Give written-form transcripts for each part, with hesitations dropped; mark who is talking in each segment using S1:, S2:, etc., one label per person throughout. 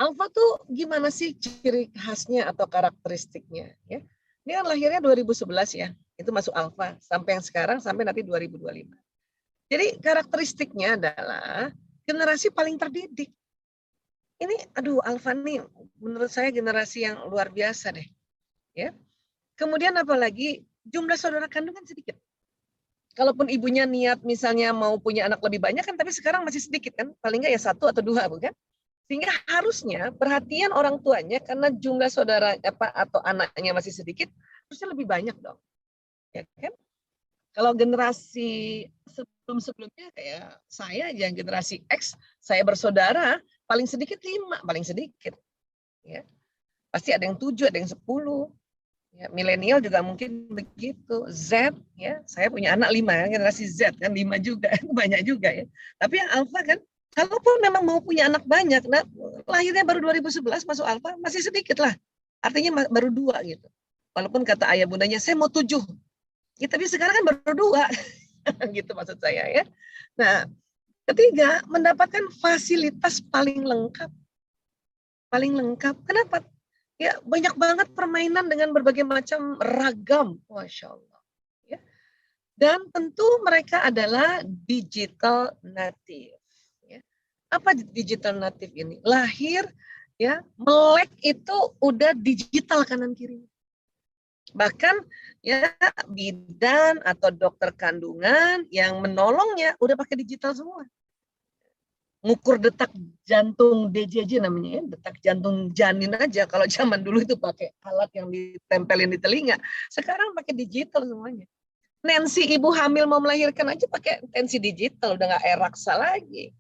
S1: Alfa tuh gimana sih ciri khasnya atau karakteristiknya? Ya, ini kan lahirnya 2011 ya, itu masuk alfa sampai yang sekarang sampai nanti 2025. Jadi karakteristiknya adalah generasi paling terdidik. Ini, aduh, alfa nih menurut saya generasi yang luar biasa deh. Ya, kemudian apalagi jumlah saudara kandungan sedikit. Kalaupun ibunya niat misalnya mau punya anak lebih banyak kan, tapi sekarang masih sedikit kan, paling nggak ya 1 atau 2 bukan? Sehingga harusnya perhatian orang tuanya karena jumlah saudara atau anaknya masih sedikit, harusnya lebih banyak dong, ya kan? Kalau generasi sebelum-sebelumnya kayak saya yang generasi X, saya bersaudara paling sedikit 5, paling sedikit, ya. Pasti ada yang 7, ada yang 10. Ya, milenial juga mungkin begitu. Z, ya, saya punya anak 5 ya, generasi Z kan 5 juga, banyak juga ya. Tapi yang alfa kan, kalaupun memang mau punya anak banyak, nah, lahirnya baru 2011 masuk alfa, masih sedikit lah. Artinya baru 2 gitu. Walaupun kata ayah bundanya, saya mau 7. Ya, tapi sekarang kan baru 2. gitu maksud saya ya. Nah, ketiga, mendapatkan fasilitas paling lengkap. Paling lengkap. Kenapa? Ya, banyak banget permainan dengan berbagai macam ragam, Masya Allah. Ya. Dan tentu mereka adalah digital native. Ya. Apa digital native ini? Lahir, ya, melek itu udah digital kanan kiri. Bahkan ya bidan atau dokter kandungan yang menolongnya udah pakai digital semua. Ngukur detak jantung DJJ namanya ya, detak jantung janin aja. Kalau zaman dulu itu pakai alat yang ditempelin di telinga. Sekarang pakai digital semuanya. Nancy ibu hamil mau melahirkan aja pakai tensi digital, udah nggak eraksa lagi.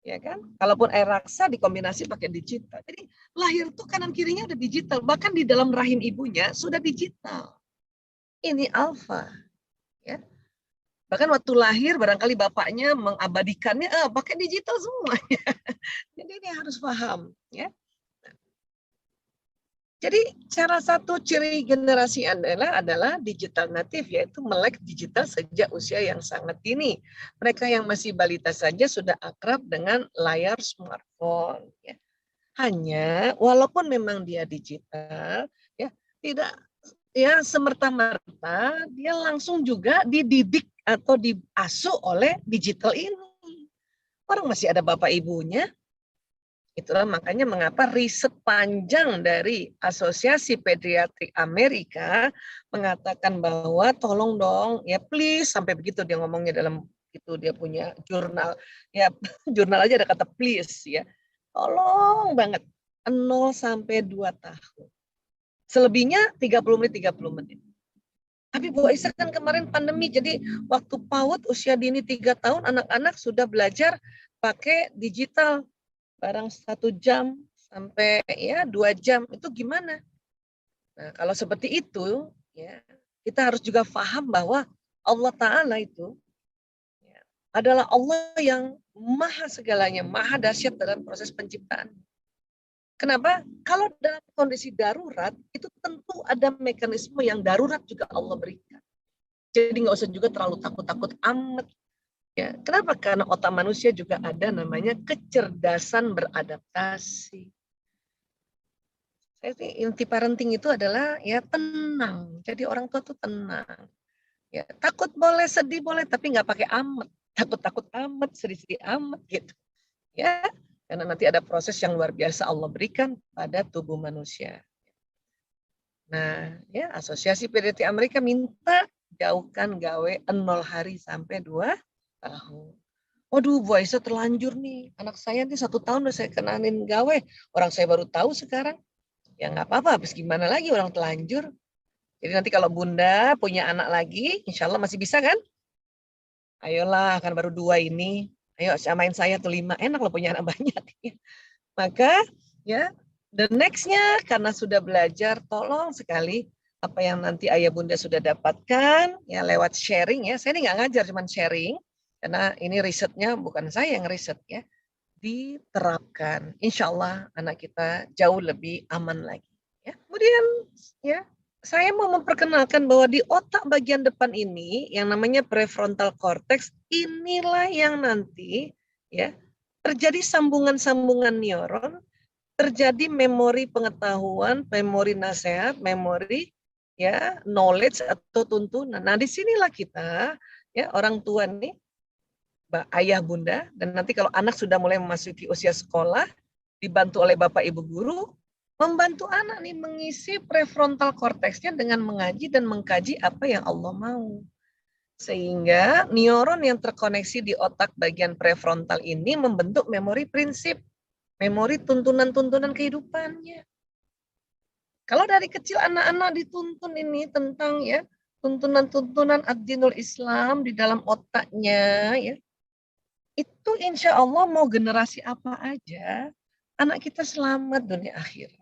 S1: Ya kan? Kalaupun eraksa dikombinasi pakai digital. Jadi lahir tuh kanan kirinya udah digital, bahkan di dalam rahim ibunya sudah digital. Ini alfa. Ya. Bahkan waktu lahir barangkali bapaknya mengabadikannya pakai digital semuanya. Jadi ini harus paham ya. Jadi salah satu ciri generasi adalah digital native, yaitu melek digital sejak usia yang sangat dini. Mereka yang masih balita saja sudah akrab dengan layar smartphone. Ya. Hanya walaupun memang dia digital, ya tidak ya semerta-merta dia langsung juga dididik atau diasuh oleh digital ini. Orang masih ada bapak ibunya. Itulah makanya mengapa riset panjang dari Asosiasi Pediatrik Amerika mengatakan bahwa tolong dong, ya please, sampai begitu dia ngomongnya dalam itu dia punya jurnal. Ya jurnal aja ada kata please ya. Tolong banget 0 sampai 2 tahun. Selebihnya 30 menit 30 menit. Tapi Bu Aisyah kan kemarin pandemi, jadi waktu PAUD usia dini 3 tahun anak-anak sudah belajar pakai digital barang 1 jam sampai ya 2 jam. Itu gimana? Nah, kalau seperti itu ya kita harus juga paham bahwa Allah Ta'ala itu ya, adalah Allah yang maha segalanya, maha dahsyat dalam proses penciptaan. Kenapa? Kalau dalam kondisi darurat, itu tentu ada mekanisme yang darurat juga Allah berikan. Jadi nggak usah juga terlalu takut-takut amat. Ya, kenapa? Karena otak manusia juga ada namanya kecerdasan beradaptasi. Inti parenting itu adalah ya tenang. Jadi orang tua tuh tenang. Ya, takut boleh, sedih boleh, tapi nggak pakai amat. Takut-takut amat, sedih-sedih amat gitu. Ya, karena nanti ada proses yang luar biasa Allah berikan pada tubuh manusia. Nah, ya Asosiasi Pediatri Amerika minta jauhkan gawe 0 hari sampai 2 tahun. Waduh, Bu Aisyah terlanjur nih. Anak saya nih 1 tahun udah saya kenanin gawe. Orang saya baru tahu sekarang. Ya nggak apa-apa, habis gimana lagi orang telanjur. Jadi nanti kalau Bunda punya anak lagi, insya Allah masih bisa kan? Ayolah, kan baru 2 ini. Ayo samain saya tuh 5. Enak loh punya anak banyak. Maka ya the next-nya karena sudah belajar, tolong sekali apa yang nanti ayah bunda sudah dapatkan ya lewat sharing ya. Saya ini nggak ngajar, cuman sharing karena ini risetnya bukan saya yang riset ya. Diterapkan, insya Allah anak kita jauh lebih aman lagi. Ya. Kemudian ya saya mau memperkenalkan bahwa di otak bagian depan ini yang namanya prefrontal cortex inilah yang nanti ya terjadi sambungan-sambungan neuron terjadi memori pengetahuan, memori nasihat, memori ya knowledge atau tuntunan. Nah, disinilah kita ya orang tua nih, ayah bunda, dan nanti kalau anak sudah mulai memasuki usia sekolah, dibantu oleh bapak ibu guru, membantu anak nih mengisi prefrontal korteksnya dengan mengaji dan mengkaji apa yang Allah mau. Sehingga neuron yang terkoneksi di otak bagian prefrontal ini membentuk memori prinsip, memori tuntunan-tuntunan kehidupannya. Kalau dari kecil anak-anak dituntun ini tentang ya tuntunan-tuntunan ad-dinul Islam di dalam otaknya, ya itu insya Allah mau generasi apa aja, anak kita selamat dunia akhir.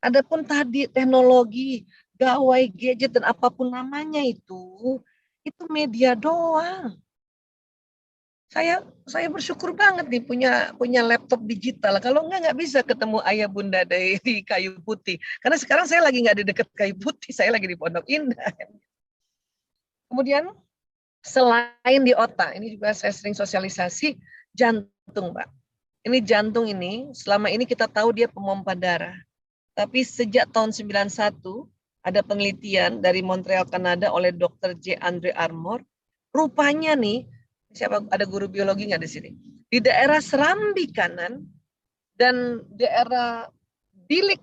S1: Adapun tadi teknologi, gawai, gadget dan apapun namanya itu media doang. Saya bersyukur banget nih punya laptop digital. Kalau nggak bisa ketemu ayah bunda di Kayu Putih. Karena sekarang saya lagi nggak di dekat Kayu Putih, saya lagi di Pondok Indah. Kemudian selain di otak, ini juga saya sering sosialisasi jantung, Mbak. Ini jantung ini selama ini kita tahu dia pemompa darah. Tapi sejak tahun 91 ada penelitian dari Montreal, Kanada oleh Dr. J. Andre Armour. Rupanya nih, siapa ada guru biologi nggak di sini? Di daerah serambi kanan dan daerah bilik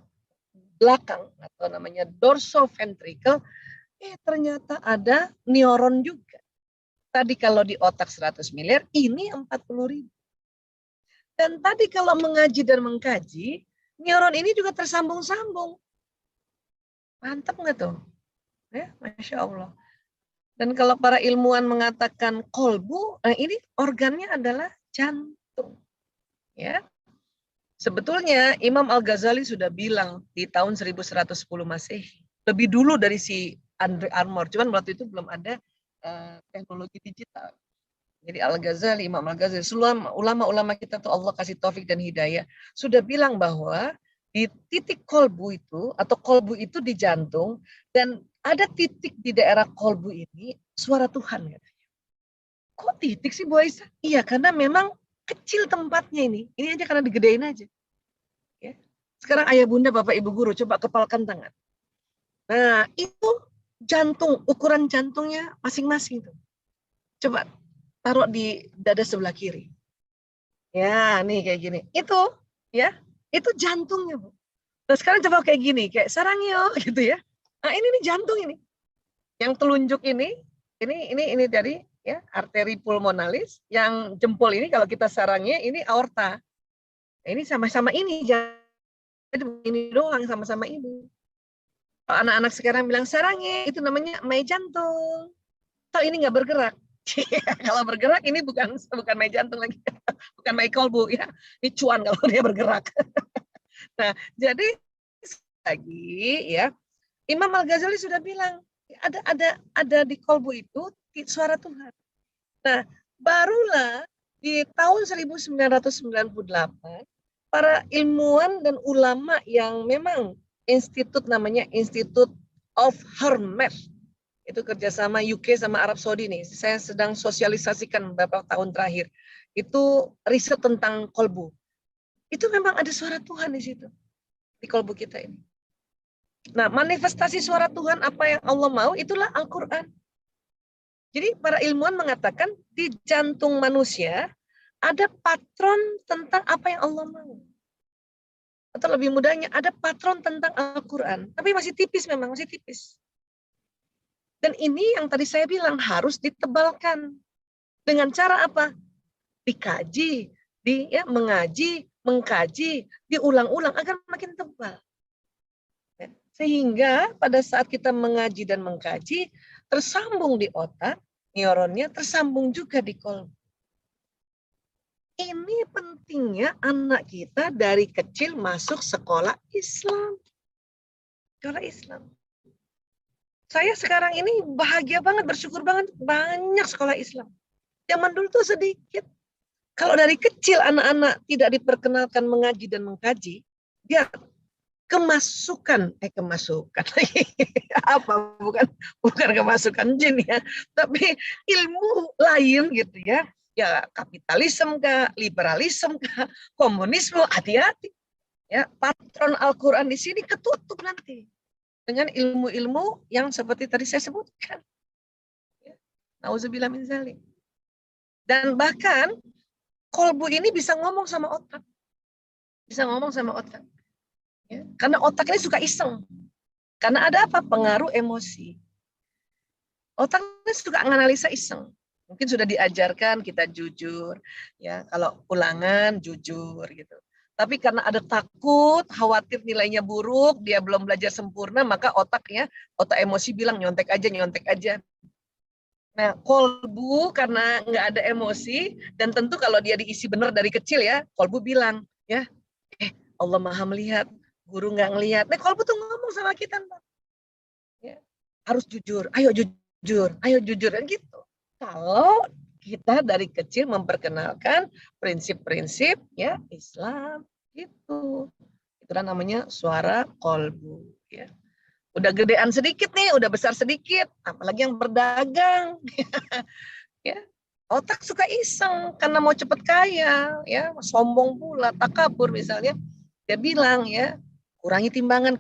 S1: belakang atau namanya dorsoventricle, ternyata ada neuron juga. Tadi kalau di otak 100 miliar, ini 40.000. Dan tadi kalau mengaji dan mengkaji, neuron ini juga tersambung-sambung. Mantap nggak tuh? Ya, Masya Allah. Dan kalau para ilmuwan mengatakan kolbu, ini organnya adalah jantung. Ya, sebetulnya Imam Al-Ghazali sudah bilang di tahun 1110 Masehi, lebih dulu dari si Andre Armour. Cuman waktu itu belum ada teknologi digital. Jadi Al-Ghazali, Imam Al-Ghazali, seluruh ulama-ulama kita tuh Allah kasih taufik dan hidayah, sudah bilang bahwa di titik kolbu itu, atau kolbu itu di jantung, dan ada titik di daerah kolbu ini, suara Tuhan. Kok titik sih Bu Aisyah? Iya, karena memang kecil tempatnya ini. Ini aja karena digedein aja. Ya. Sekarang ayah bunda, bapak ibu guru, coba kepalkan tangan. Nah, itu jantung, ukuran jantungnya masing-masing tuh. Coba taruh di dada sebelah kiri. Ya, nih kayak gini. Itu, ya, itu jantungnya, Bu. Nah, sekarang coba kayak gini, kayak sarangyo gitu ya. Nah, ini nih jantung ini. Yang telunjuk ini dari ya arteri pulmonalis, yang jempol ini kalau kita sarangnya ini aorta. Nah, ini sama-sama ini, ini doang sama-sama ini. Kalau anak-anak sekarang bilang sarangnya, itu namanya mai jantung. Kalau ini nggak bergerak. Kalau bergerak ini bukan mai jantung lagi, bukan mai kolbu ya. Ini cuan kalau dia bergerak. Nah, jadi lagi ya, Imam Al-Ghazali sudah bilang ada di kolbu itu suara Tuhan. Nah, barulah di tahun 1998 para ilmuwan dan ulama yang memang institut namanya Institute of Hermes, itu kerjasama UK sama Arab Saudi nih. Saya sedang sosialisasikan beberapa tahun terakhir. Itu riset tentang kolbu. Itu memang ada suara Tuhan di situ, di kolbu kita ini. Nah, manifestasi suara Tuhan apa yang Allah mau, itulah Al-Quran. Jadi para ilmuwan mengatakan di jantung manusia ada patron tentang apa yang Allah mau. Atau lebih mudahnya ada patron tentang Al-Quran. Tapi masih tipis memang, masih tipis. Dan ini yang tadi saya bilang harus ditebalkan. Dengan cara apa? Dikaji, mengaji, mengkaji, diulang-ulang agar makin tebal. Sehingga pada saat kita mengaji dan mengkaji, tersambung di otak, neuronnya tersambung juga di kolbu. Ini pentingnya anak kita dari kecil masuk sekolah Islam. Sekolah Islam. Saya sekarang ini bahagia banget, bersyukur banget, banyak sekolah Islam. Zaman dulu tuh sedikit. Kalau dari kecil anak-anak tidak diperkenalkan mengaji dan mengkaji, dia kemasukan apa bukan kemasukan jin ya, tapi ilmu lain gitu ya. Ya kapitalisme kah, liberalisme kah, komunisme, hati-hati. Ya, patron Al-Quran di sini ketutup nanti dengan ilmu-ilmu yang seperti tadi saya sebutkan. Ya. Nauzubillah min zalik. Dan bahkan kolbu ini bisa ngomong sama otak. Bisa ngomong sama otak. Ya. Karena otak ini suka iseng. Karena ada apa? Pengaruh emosi. Otak ini suka analisa iseng. Mungkin sudah diajarkan kita jujur. Ya, kalau ulangan jujur gitu. Tapi karena ada takut, khawatir nilainya buruk, dia belum belajar sempurna, maka otaknya, otak emosi bilang nyontek aja, nyontek aja. Nah, kolbu karena nggak ada emosi, dan tentu kalau dia diisi benar dari kecil ya, kolbu bilang, ya, Allah maha melihat, guru nggak ngelihat. Nah, kolbu tuh ngomong sama kita, ya, harus jujur, ayo jujur, dan gitu. Kalau kita dari kecil memperkenalkan prinsip-prinsip ya Islam itu namanya suara kolbu ya. Udah gedean sedikit nih, udah besar sedikit, apalagi yang berdagang ya. Otak suka iseng karena mau cepet kaya ya, sombong pula, takabur misalnya. Dia bilang ya, kurangi timbangan.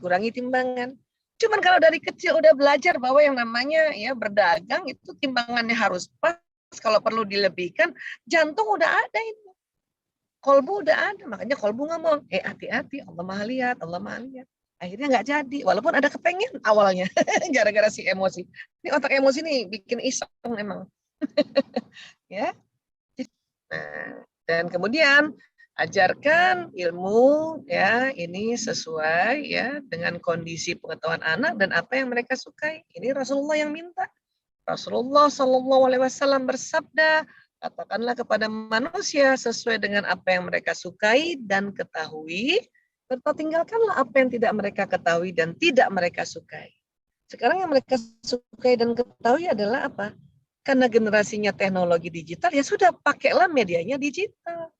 S1: Cuman kalau dari kecil udah belajar bahwa yang namanya ya berdagang itu timbangannya harus pas, kalau perlu dilebihkan, jantung udah ada itu. Kolbu udah ada, makanya kolbu ngomong, hati-hati, Allah maha lihat. Akhirnya nggak jadi, walaupun ada kepengen awalnya, gara-gara si emosi. Ini otak emosi nih bikin iseng emang. Ya. Nah, dan kemudian ajarkan ilmu ya ini sesuai ya dengan kondisi pengetahuan anak dan apa yang mereka sukai. Ini Rasulullah yang minta. Rasulullah Shallallahu Alaihi Wasallam bersabda, katakanlah kepada manusia sesuai dengan apa yang mereka sukai dan ketahui, serta tinggalkanlah apa yang tidak mereka ketahui dan tidak mereka sukai. Sekarang yang mereka sukai dan ketahui adalah apa? Karena generasinya teknologi digital, ya sudah pakailah medianya digital.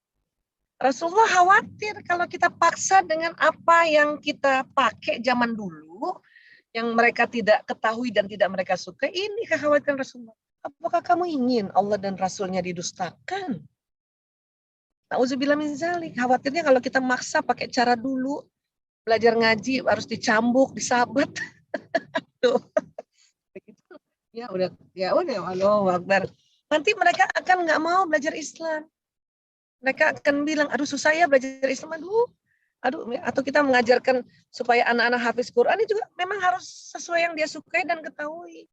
S1: Rasulullah khawatir kalau kita paksa dengan apa yang kita pakai zaman dulu, yang mereka tidak ketahui dan tidak mereka suka, ini kekhawatiran Rasulullah. Apakah kamu ingin Allah dan Rasulnya didustakan? Nauzubillah min zalik. Khawatirnya kalau kita maksa pakai cara dulu, belajar ngaji harus dicambuk, disabat. Tuh. Ya udah, Allahu Akbar. Nanti mereka akan nggak mau belajar Islam. Mereka akan bilang, aduh susah ya belajar Islam, aduh, atau kita mengajarkan supaya anak-anak hafiz Quran ini juga memang harus sesuai yang dia sukai dan ketahui.